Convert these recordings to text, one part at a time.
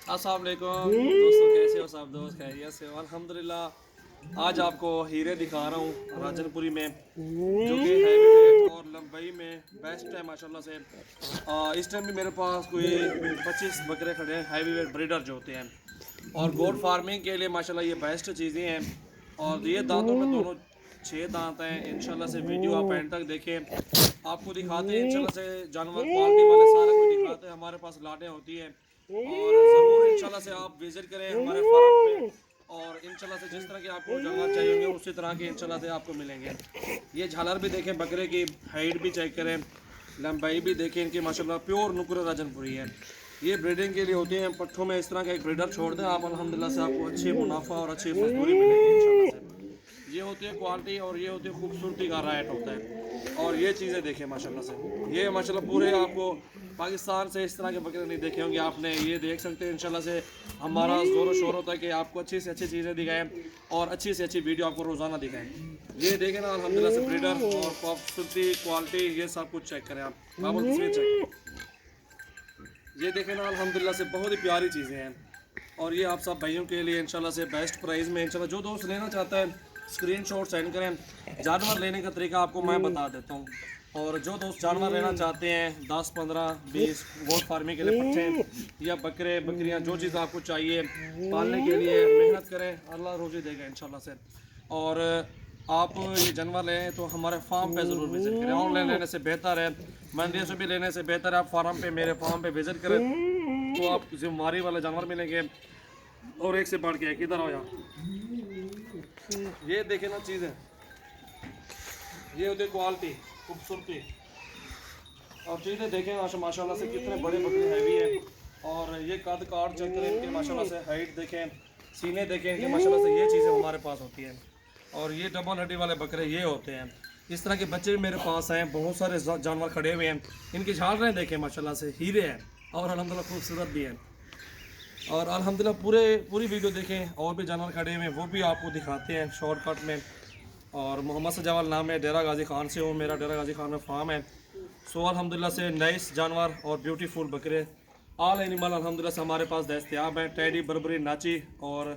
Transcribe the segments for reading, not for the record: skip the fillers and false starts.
अस्सलाम वालेकुम दोस्तों, कैसे हो सब दोस्त? खैरियत से हो? अल्हम्दुलिल्लाह। आज आपको हीरे दिखा रहा हूँ राजनपुरी में, जो कि हैवी वेट और लंबाई में बेस्ट है माशाल्लाह से। इस टाइम भी मेरे पास कोई 25 बकरे खड़े हैं, हैवी वेट ब्रीडर जो होते हैं। और गोट फार्मिंग के लिए माशाल्लाह ये बेस्ट चीज़ें हैं। और ये दांतों में दोनों 6 दांत हैं। इंशाल्लाह से वीडियो आप एंड तक देखें, आपको दिखाते हैं इंशाल्लाह से जानवर क्वालिटी वाले सारा कुछ दिखाते हैं। हमारे पास लाटें होती हैं और ज़रूर इंशाल्लाह से आप विज़िट करें हमारे फार्म पे। और इंशाल्लाह से जिस तरह के आपको जानवर चाहिए होंगे उसी तरह के इंशाल्लाह से आपको मिलेंगे। ये झालर भी देखें, बकरे की हाइट भी चेक करें, लंबाई भी देखें इनकी माशाल्लाह प्योर नुकुर राजनपुरी है। ये ब्रीडिंग के लिए होती हैं। पट्ठों में इस तरह का एक ब्रीडर छोड़ दें आप, अल्हम्दुलिल्लाह से आपको अच्छी मुनाफा और अच्छी मजदूरी मिलेगी इंशाल्लाह से। ये होती है क्वालिटी और ये होती है खूबसूरती का राइट होता है। और ये चीज़ें देखें माशाल्लाह से, ये माशाल्लाह पूरे आपको पाकिस्तान से इस तरह के बकरे नहीं देखे होंगे आपने। ये देख सकते हैं इंशाल्लाह से हमारा ज़ोर शोर होता है कि आपको अच्छी से अच्छी चीज़ें दिखाएं और अच्छी से अच्छी वीडियो आपको रोज़ाना दिखाएं। ये देखें ना अल्हम्दुलिल्लाह से ब्रीडर और खूबसूरती क्वालिटी ये सब कुछ चेक करें आप। बाबुल तस्वीर चेक, ये देखें ना अल्हम्दुलिल्लाह से बहुत ही प्यारी चीज़ें हैं। और ये आप सब भाइयों के लिए इंशाल्लाह से बेस्ट प्राइस में इंशाल्लाह जो दोस्त लेना चाहता है स्क्रीनशॉट सेंड करें। जानवर लेने का तरीका आपको मैं बता देता हूँ। और जो दोस्त जानवर लेना चाहते हैं 10, 15, 20 गोट फार्मिंग के लिए पट्ठे या बकरे बकरियाँ, जो चीज़ आपको चाहिए पालने के लिए मेहनत करें, अल्लाह रोज़ी देगा इंशाल्लाह से। और आप ये जानवर लें तो हमारे फार्म पे ज़रूर विज़िट करें। ऑनलाइन लेने से बेहतर है, मंडियों से भी लेने से बेहतर है आप फार्म पे, मेरे फार्म पे विज़िट करें तो आप जिम्मेदारी वाले जानवर मिलेंगे। और एक से बढ़ के एक, इधर आओ यार। ये देखे ना चीज़ें, ये होती है क्वालिटी, खूबसूरती। और चीज़ें देखें माशाल्लाह से कितने बड़े बकरे हैवी है। और ये कद काट चेक करें इनके माशाल्लाह से, हाइट देखें, सीने देखें इनके माशाल्लाह से। ये चीज़ें हमारे पास होती हैं। और ये डबल हड्डी वाले बकरे ये होते हैं। इस तरह के बच्चे भी मेरे पास हैं, बहुत सारे जानवर खड़े हुए हैं। इनकी झालरें देखें माशाल्लाह से हीरे हैं और अल्हम्दुलिल्लाह खूबसूरत भी हैं। और अल्हम्दुलिल्लाह पूरी वीडियो देखें, और भी जानवर खड़े हुए हैं वो भी आपको दिखाते हैं शॉर्टकट में। और मोहम्मद सजावल नाम है, डेरा गाजी खान से हूँ, मेरा डेरा गाजी खान में फार्म है। सो अल्हम्दुलिल्लाह से नाइस जानवर और ब्यूटीफुल बकरे ऑल एनिमल अल्हम्दुलिल्लाह से हमारे पास दस्तयाब हैं। टैडी, बर्बरी, नाची और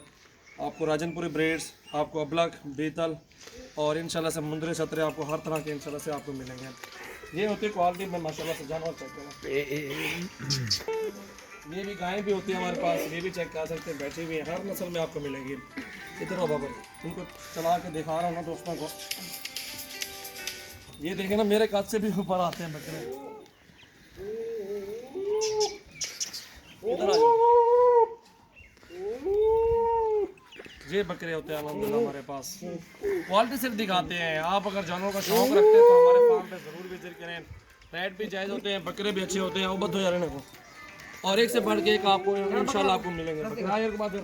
आपको राजनपुरी ब्रेड्स, आपको अबलक, बीतल और इंशाल्लाह से मुंदरी छतरे आपको हर तरह के इंशाल्लाह से आपको मिलेंगे। ये होती है क्वालिटी में माशाल्लाह से जानवर चेक करें। ये भी गायें भी होती है हमारे पास, ये भी चेक कर सकते हैं, बैठी हुई है, हर नस्ल में आपको मिलेंगी। इधर हो बाबा, इनको चला के दिखा रहा हूँ ना दोस्तों को। ये देखें ना मेरे कद से भी ऊपर आते हैं बकरे। इधर आ जाओ। ये बकरे होते हैं अल्हम्दुलिल्लाह हमारे पास। क्वालिटी सिर्फ दिखाते हैं। आप अगर जानवरों का शौक रखते हैं तो हमारे फार्म पे ज़रूर विजिट करें। रेट भी जायज़ होते हैं, बकरे भी अच्छे होते हैं। उबद हो जा रहे हैं और एक से बढ़ के एक आपको इंशाल्लाह आपको मिलेंगे। बकरा यार के बाद